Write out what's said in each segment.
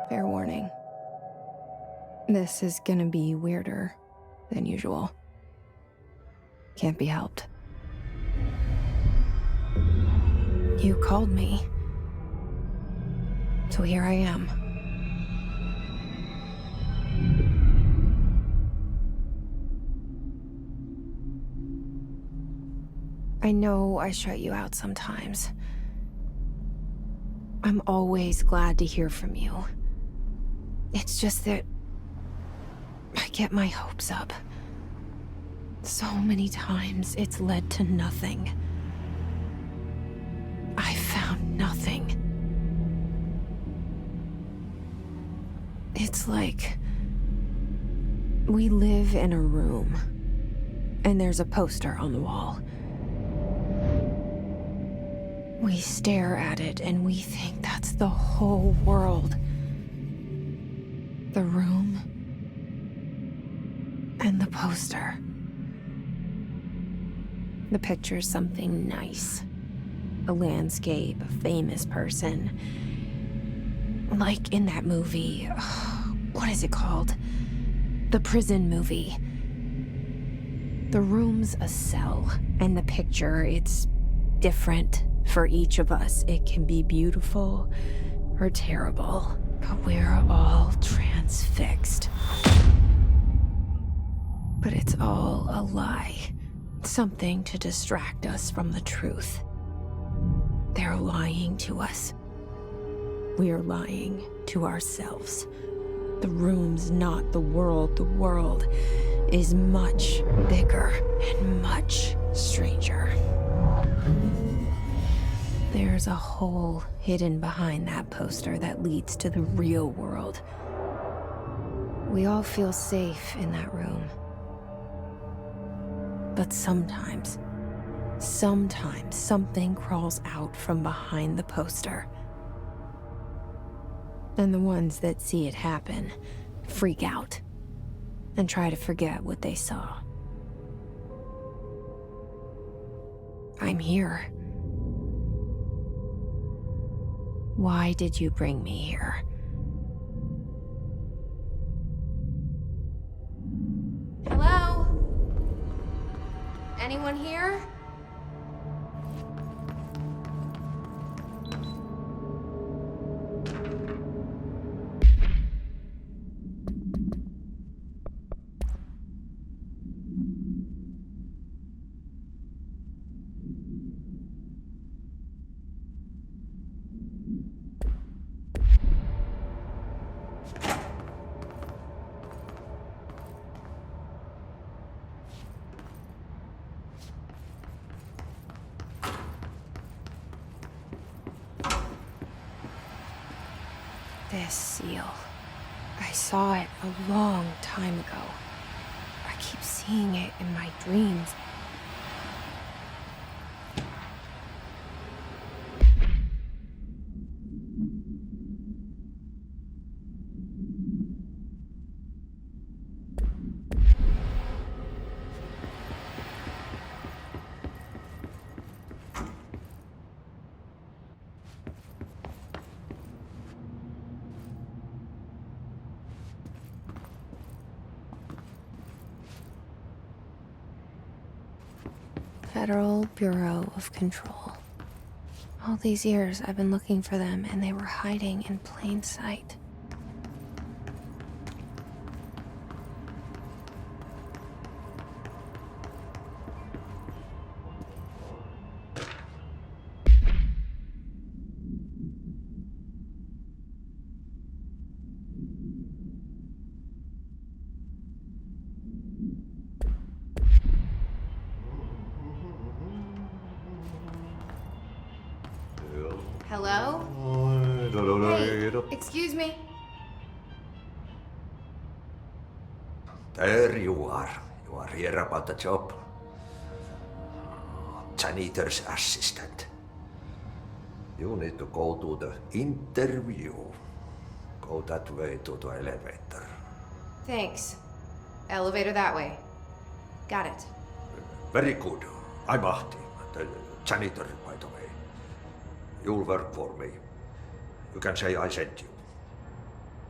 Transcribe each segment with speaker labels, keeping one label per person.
Speaker 1: Fair warning. This is gonna be weirder than usual. Can't be helped. You called me. So here I am. I know I shut you out sometimes. I'm always glad to hear from you. It's just that I get my hopes up. So many times it's led to nothing. I found nothing. It's like we live in a room, and there's a poster on the wall. We stare at it and we think that's the whole world. The room and the poster. The picture's something nice. A landscape, a famous person. Like in that movie, what is it called? The prison movie. The room's a cell, and the picture, it's different for each of us. It can be beautiful or terrible, but we're all transfixed. But it's all a lie. Something to distract us from the truth. They're lying to us. We're lying to ourselves. The room's not the world. The world is much bigger and much stranger. There's a hole hidden behind that poster that leads to the real world. We all feel safe in that room. But sometimes something crawls out from behind the poster. And the ones that see it happen freak out and try to forget what they saw. I'm here. Why did you bring me here? Hello? Anyone here? This seal. I saw it a long time ago. I keep seeing it in my dreams. Federal Bureau of Control. All these years I've been looking for them, and they were hiding in plain sight. Hello? Hey, excuse me.
Speaker 2: There you are. You are here about the job. Janitor's assistant. You need to go to the interview. Go that way to the elevator.
Speaker 1: Thanks. Elevator that way. Got it.
Speaker 2: Very good. I'm Ahti, the janitor, by the way. You'll work for me. You can say I sent you.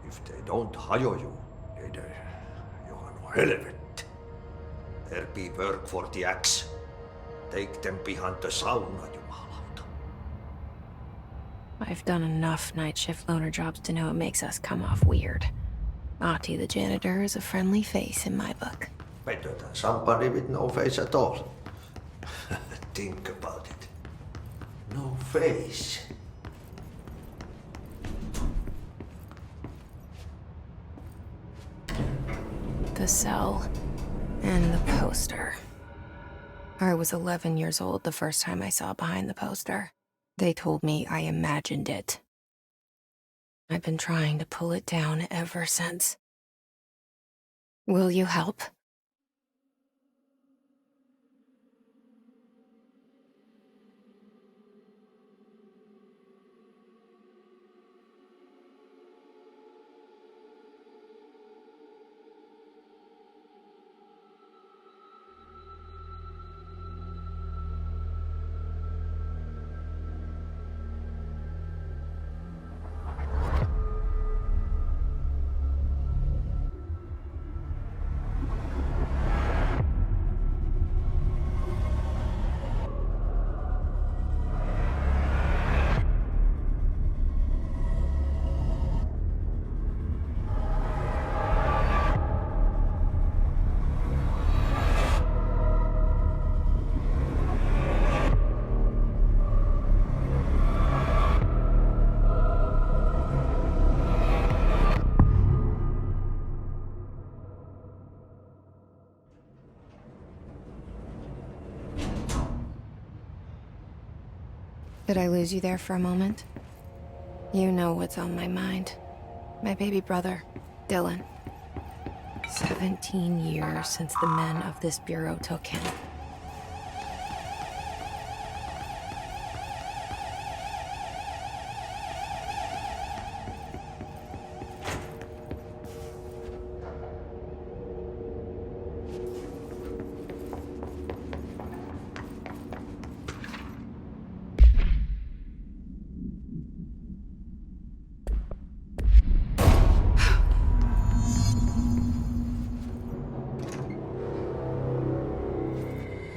Speaker 2: If they don't hire you, then you are no helvet. There be work for the axe. Take them behind the sauna, jumalauta.
Speaker 1: I've done enough night shift loner jobs to know it makes us come off weird. Ahti the janitor is a friendly face in my book.
Speaker 2: Better than somebody with no face at all. Think about it. No face.
Speaker 1: The cell and the poster. I was 11 years old the first time I saw behind the poster. They told me I imagined it. I've been trying to pull it down ever since. Will you help? Did I lose you there for a moment? You know what's on my mind. My baby brother, Dylan. 17 years since the men of this bureau took him.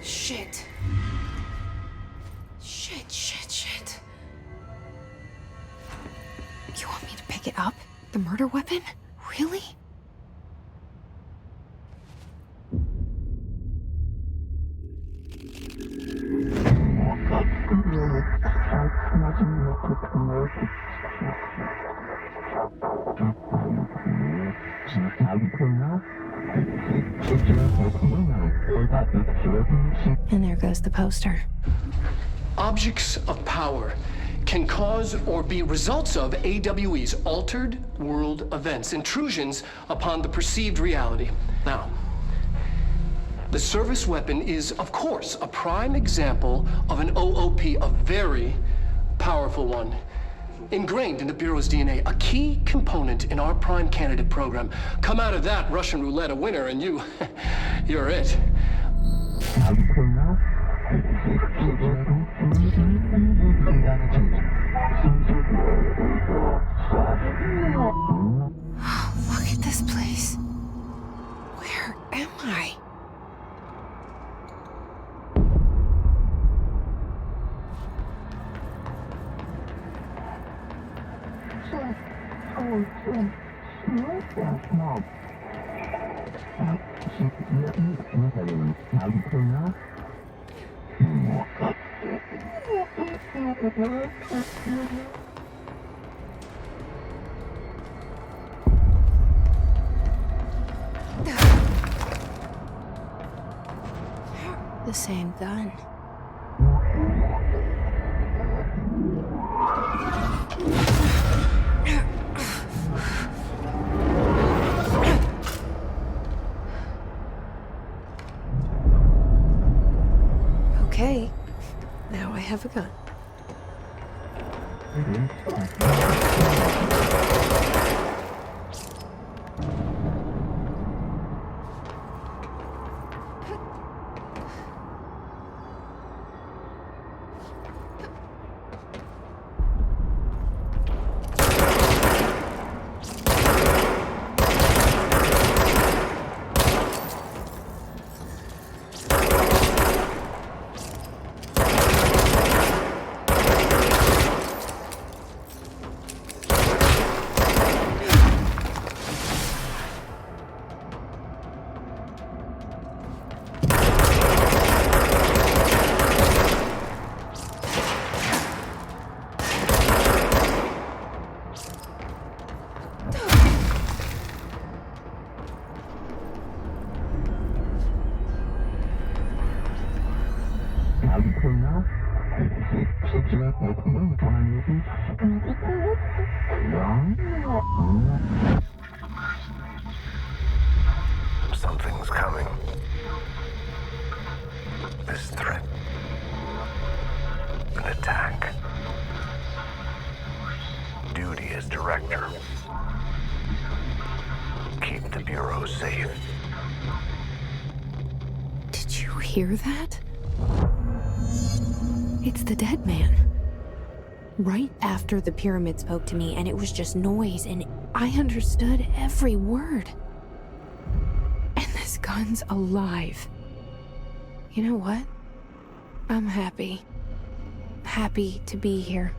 Speaker 1: Shit. Shit. You want me to pick it up? The murder weapon? Really? And there goes the poster.
Speaker 3: Objects of power can cause or be results of AWE's altered world events, intrusions upon the perceived reality. Now, the service weapon is, of course, a prime example of an OOP, a very powerful one. Ingrained in the Bureau's DNA, a key component in our prime candidate program. Come out of that Russian roulette a winner and you're it.
Speaker 1: Look at this place. Where am I? The same gun. Okay, now I have a gun.
Speaker 4: Bureau safe.
Speaker 1: Did you hear that? It's the dead man. Right after the pyramid spoke to me, and it was just noise, and I understood every word. And this gun's alive. You know what? I'm happy. Happy to be here.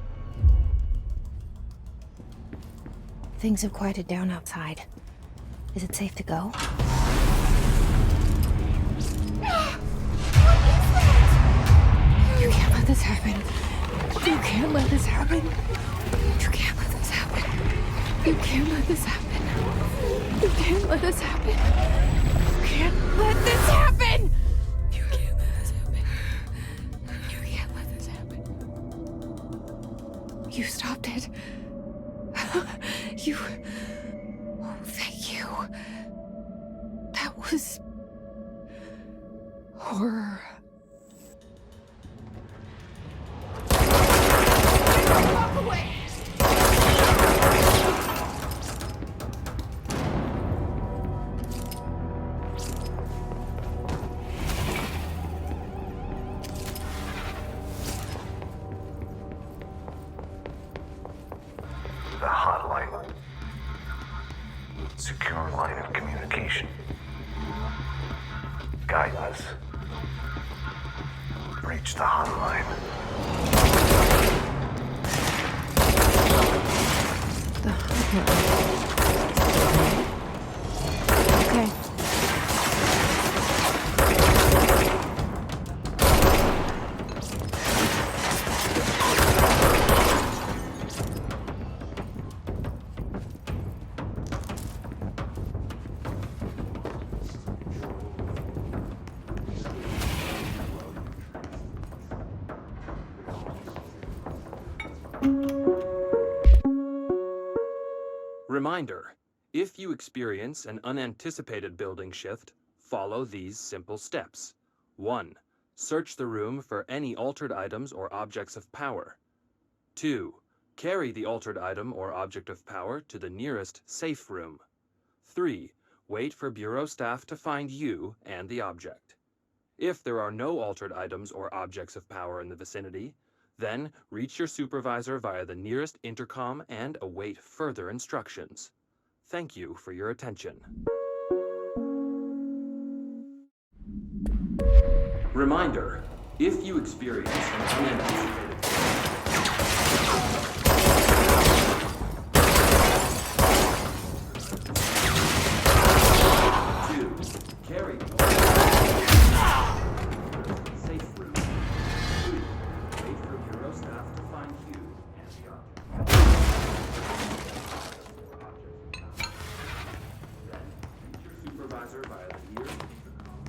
Speaker 1: Things have quieted down outside. Is it safe to go? You can't let this happen. You can't let this happen. You can't let this happen. You can't let this happen. You can't let this happen. You can't let this happen. You can't let this happen. You can't let this happen. You stopped it. You... Oh, thank you. That was... horror. Walk away!
Speaker 4: The hotline. Secure line of communication. Guidance. Reach the hotline.
Speaker 1: The hotline. Okay.
Speaker 5: Reminder, if you experience an unanticipated building shift, follow these simple steps. 1. Search the room for any altered items or objects of power. 2. Carry the altered item or object of power to the nearest safe room. 3. Wait for Bureau staff to find you and the object. If there are no altered items or objects of power in the vicinity, then reach your supervisor via the nearest intercom and await further instructions. Thank you for your attention. Reminder, if you experience an unanticipated... Carry safe room. 3. Wait for Bureau staff to find you and the object. Then reach your supervisor via the nearest intercom.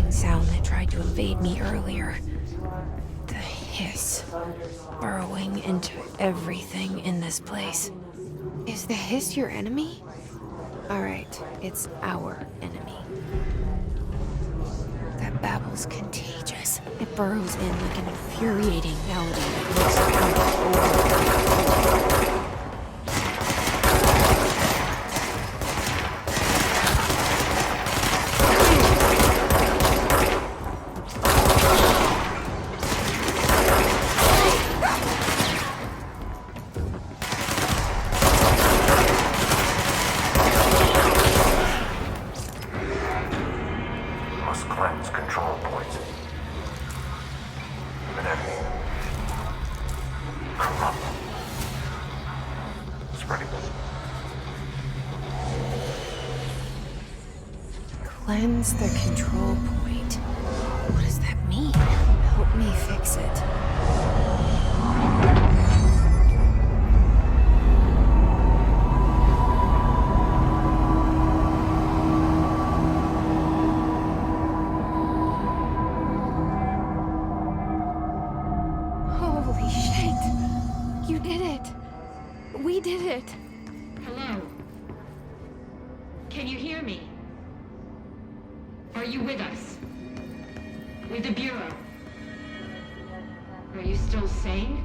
Speaker 1: Sound that tried to invade me earlier. The hiss, burrowing into everything in this place. Is the hiss your enemy? Alright, it's our enemy. That babble's contagious. It burrows in like an infuriating melody that looks over. Cleanse the control point. What does that mean? Help me fix it. Holy shit! You did it! We did it!
Speaker 6: Hello? Can you hear me? Are you with us? With the Bureau? Are you still sane?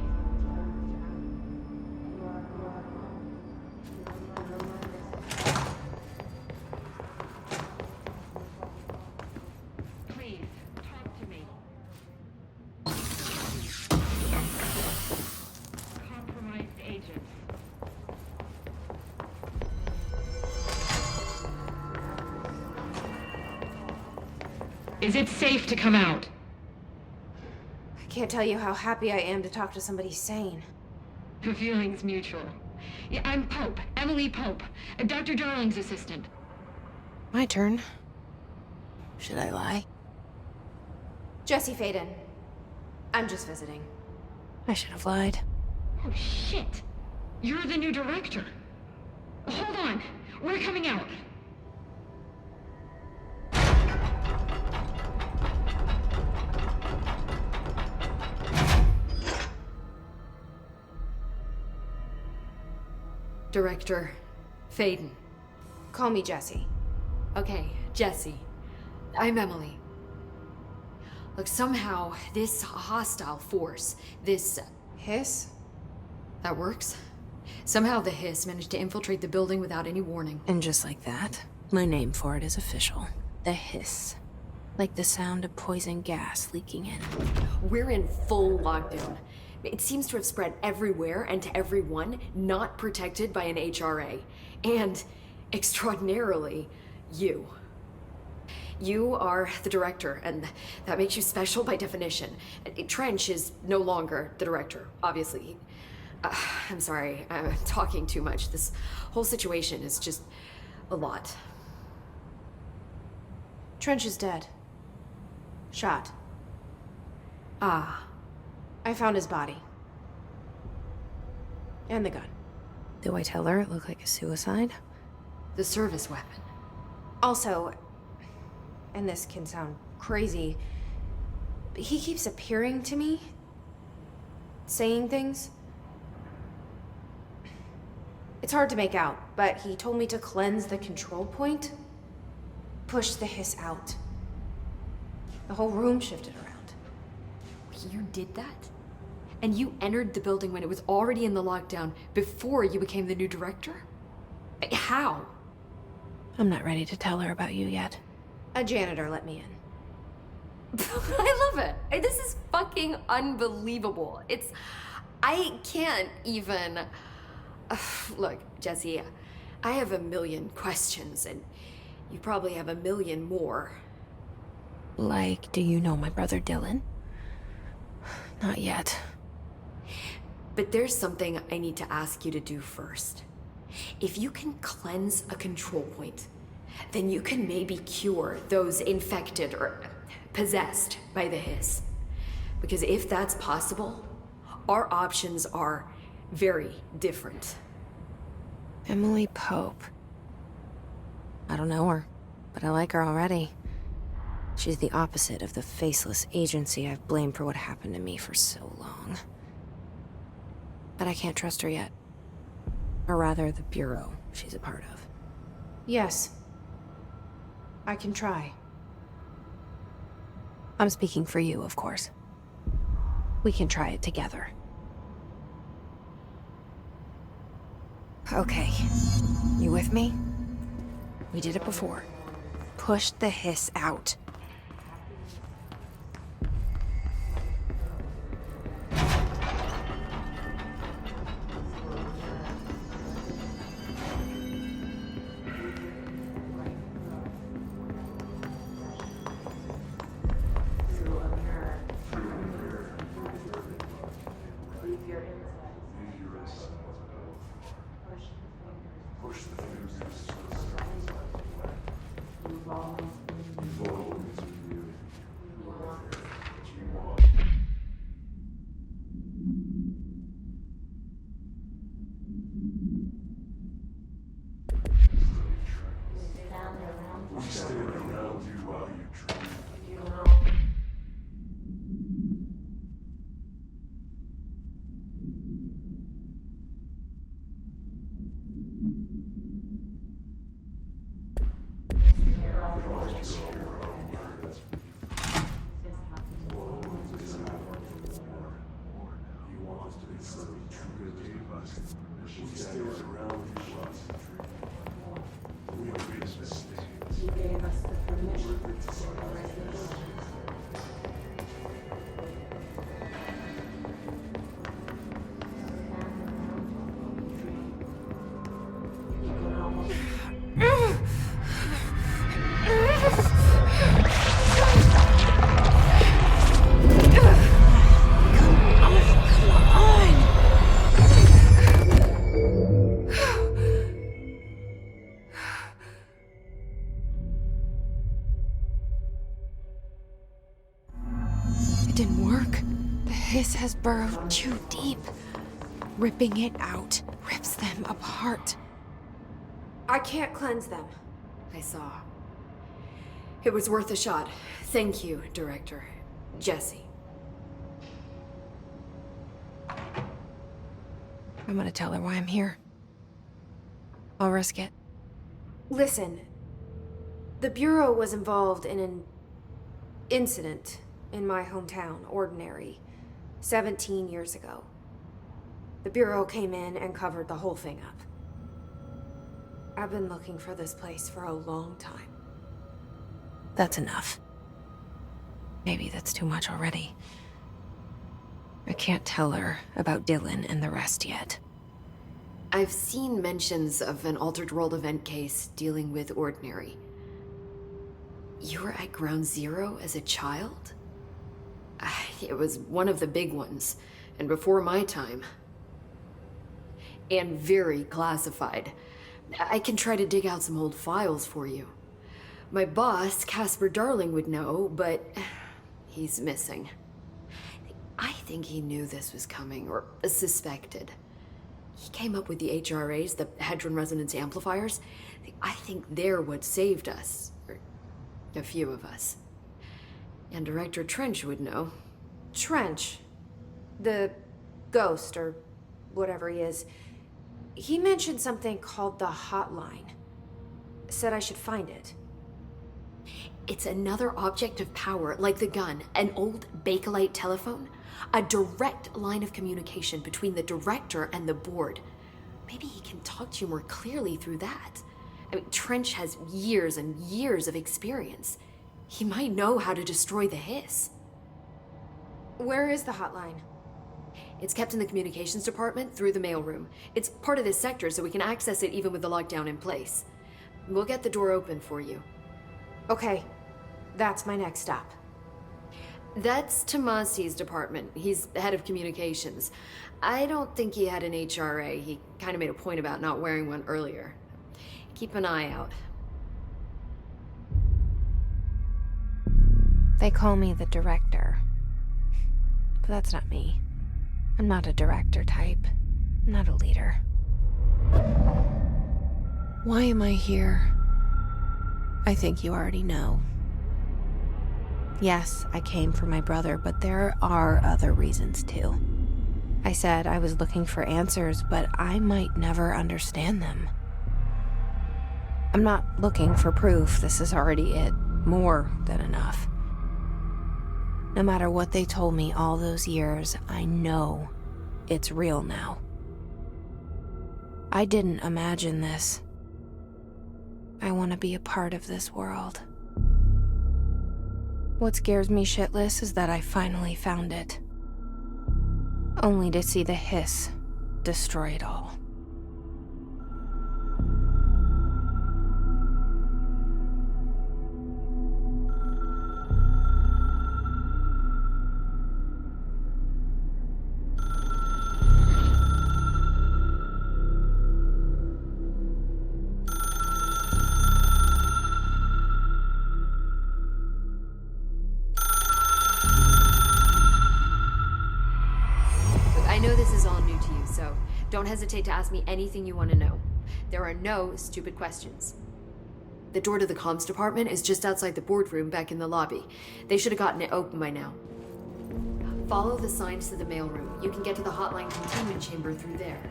Speaker 6: Please, talk to me. Compromised agents. Is it safe to come out?
Speaker 1: I can't tell you how happy I am to talk to somebody sane.
Speaker 6: The feeling's mutual. Yeah, I'm Pope, Emily Pope, Dr. Darling's assistant.
Speaker 1: My turn. Should I lie? Jesse Faden. I'm just visiting. I should have lied.
Speaker 6: Oh, shit. You're the new director. Hold on. We're coming out.
Speaker 7: Director Faden.
Speaker 1: Call me Jesse.
Speaker 7: Okay, Jesse. I'm Emily. Look, somehow this hostile force, this...
Speaker 1: Hiss?
Speaker 7: that works? Somehow the hiss managed to infiltrate the building without any warning.
Speaker 1: And just like that, my name for it is official. The hiss. Like the sound of poison gas leaking in.
Speaker 7: We're in full lockdown. It seems to have spread everywhere and to everyone not protected by an HRA. And, extraordinarily, you. You are the director, and that makes you special by definition. Trench is no longer the director, obviously. I'm sorry, I'm talking too much. This whole situation is just a lot.
Speaker 1: Trench is dead. Shot.
Speaker 7: Ah.
Speaker 1: I found his body. And the gun. Do I tell her it looked like a suicide?
Speaker 7: The service weapon.
Speaker 1: Also, and this can sound crazy, but he keeps appearing to me. Saying things. It's hard to make out, but he told me to cleanse the control point. Push the hiss out. The whole room shifted around.
Speaker 7: You did that? And you entered the building when it was already in the lockdown before you became the new director? How?
Speaker 1: I'm not ready to tell her about you yet. A janitor let me in.
Speaker 7: I love it. This is fucking unbelievable. I can't even... Look, Jesse, I have a million questions, and you probably have a million more.
Speaker 1: Like, do you know my brother Dylan? Not yet.
Speaker 7: But there's something I need to ask you to do first. If you can cleanse a control point, then you can maybe cure those infected or possessed by the hiss. Because if that's possible, our options are very different.
Speaker 1: Emily Pope. I don't know her, but I like her already. She's the opposite of the faceless agency I've blamed for what happened to me for so long. But I can't trust her yet. Or rather, the Bureau she's a part of. Yes. I can try. I'm speaking for you, of course. We can try it together. Okay. You with me? We did it before. Push the hiss out. It didn't work. The hiss has burrowed too deep. Ripping it out rips them apart. I can't cleanse them.
Speaker 7: I saw. It was worth a shot. Thank you, Director. Jesse.
Speaker 1: I'm gonna tell her why I'm here. I'll risk it. Listen, the Bureau was involved in an incident in my hometown, Ordinary, 17 years ago. The Bureau came in and covered the whole thing up. I've been looking for this place for a long time. That's enough. Maybe that's too much already. I can't tell her about Dylan and the rest yet.
Speaker 7: I've seen mentions of an Altered World event case dealing with Ordinary. You were at Ground Zero as a child? It was one of the big ones, and before my time. And very classified. I can try to dig out some old files for you. My boss, Casper Darling, would know, but he's missing. I think he knew this was coming, or suspected. He came up with the HRAs, the Hadron Resonance Amplifiers. I think they're what saved us, or a few of us. And Director Trench would know.
Speaker 1: Trench? The ghost, or whatever he is. He mentioned something called the Hotline. Said I should find it.
Speaker 7: It's another object of power, like the gun, an old Bakelite telephone. A direct line of communication between the director and the board. Maybe he can talk to you more clearly through that. I mean, Trench has years and years of experience. He might know how to destroy the hiss.
Speaker 1: Where is the hotline?
Speaker 7: It's kept in the communications department through the mailroom. It's part of this sector, so we can access it even with the lockdown in place. We'll get the door open for you.
Speaker 1: Okay, that's my next stop.
Speaker 7: That's Tomasi's department. He's the head of communications. I don't think he had an HRA. He kind of made a point about not wearing one earlier. Keep an eye out.
Speaker 1: They call me the director. But that's not me. I'm not a director type. I'm not a leader. Why am I here? I think you already know. Yes, I came for my brother, but there are other reasons too. I said I was looking for answers, but I might never understand them. I'm not looking for proof. This is already it. More than enough. No matter what they told me all those years, I know it's real now. I didn't imagine this. I want to be a part of this world. What scares me shitless is that I finally found it. Only to see the hiss destroy it all.
Speaker 7: hesitate to ask me anything you want to know. There are no stupid questions. The door to the comms department is just outside the boardroom back in the lobby. They should have gotten it open by now. Follow the signs to the mailroom. You can get to the hotline containment chamber through there.